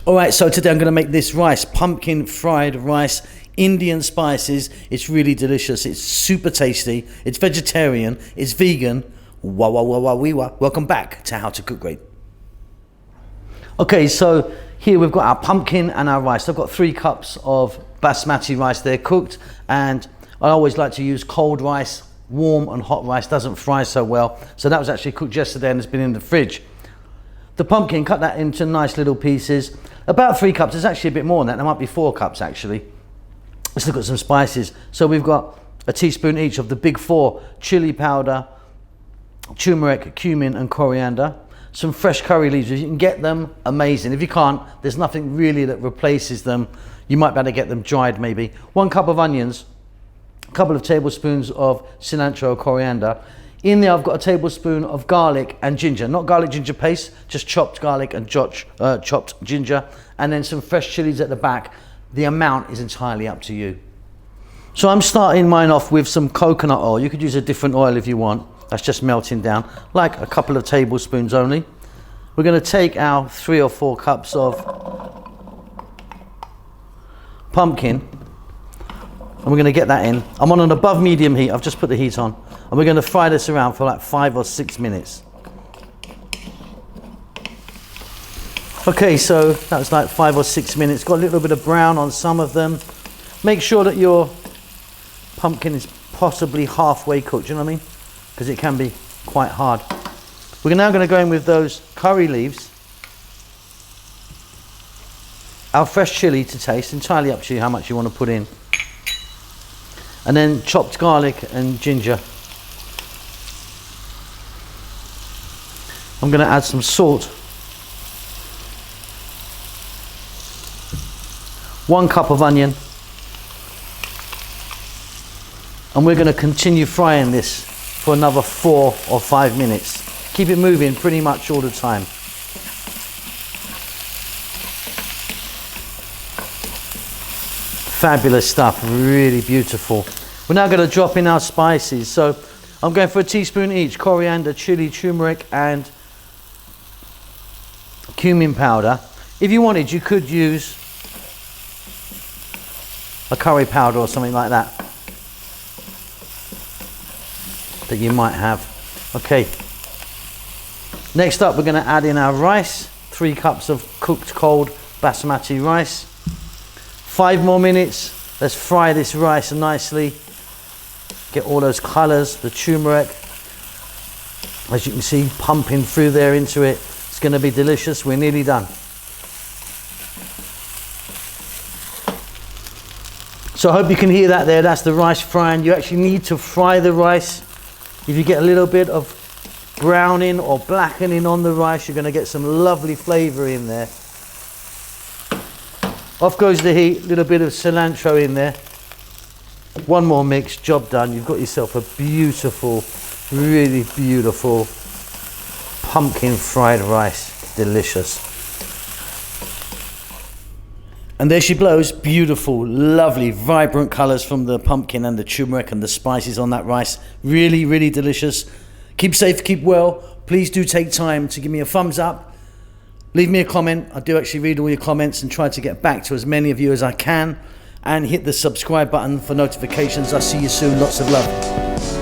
All right, so today I'm going to make this rice, pumpkin fried rice, Indian spices. It's really delicious. It's super tasty. It's vegetarian. It's vegan. Wah, wah, wah, wah, wee, wah. Welcome back to How to Cook Great. Okay, so here we've got our pumpkin and our rice. I've got 3 cups of basmati rice there cooked, and I always like to use cold rice. Warm and hot rice doesn't fry so well. So that was actually cooked yesterday and it's been in the fridge. The pumpkin, cut that into nice little pieces. About 3 cups, there's actually a bit more than that. There might be 4 cups actually. Let's look at some spices. So we've got a teaspoon each of the big 4: chili powder, turmeric, cumin and coriander. Some fresh curry leaves. If you can get them, amazing. If you can't, there's nothing really that replaces them. You might be able to get them dried maybe. 1 cup of onions, a couple of tablespoons of cilantro or coriander. In there I've got a tablespoon of garlic and ginger, not garlic ginger paste, just chopped garlic and chopped ginger, and then some fresh chilies at the back. The amount is entirely up to you. So I'm starting mine off with some coconut oil. You could use a different oil if you want. That's just melting down, like a couple of tablespoons only. We're going to take our 3 or 4 cups of pumpkin, and we're going to get that in. I'm on an above medium heat. I've just put the heat on. And we're going to fry this around for like 5 or 6 minutes. Okay, so that was like 5 or 6 minutes. Got a little bit of brown on some of them. Make sure that your pumpkin is possibly halfway cooked, you know what I mean? Because it can be quite hard. We're now going to go in with those curry leaves. Our fresh chili to taste, entirely up to you how much you want to put in. And then chopped garlic and ginger. I'm going to add some salt. 1 cup of onion. And we're going to continue frying this for another 4 or 5 minutes. Keep it moving pretty much all the time. Fabulous stuff, really beautiful. We're now going to drop in our spices. So I'm going for a teaspoon each: coriander, chili, turmeric and cumin powder. If you wanted, you could use a curry powder or something like that you might have. Okay, next up we're going to add in our rice. 3 cups of cooked cold basmati rice. 5 more minutes. Let's fry this rice nicely. Get all those colours, the turmeric, as you can see, pumping through there into it. It's going to be delicious. We're nearly done. So I hope you can hear that there. That's the rice frying. You actually need to fry the rice. If you get a little bit of browning or blackening on the rice, you're going to get some lovely flavour in there. Off goes the heat. A little bit of cilantro in there. 1 more mix, job done. You've got yourself a beautiful, really beautiful pumpkin fried rice. Delicious. And there she blows. Beautiful, lovely, vibrant colours from the pumpkin and the turmeric and the spices on that rice. Really, really delicious. Keep safe, keep well. Please do take time to give me a thumbs up. Leave me a comment. I do actually read all your comments and try to get back to as many of you as I can. And hit the subscribe button for notifications. I'll see you soon. Lots of love.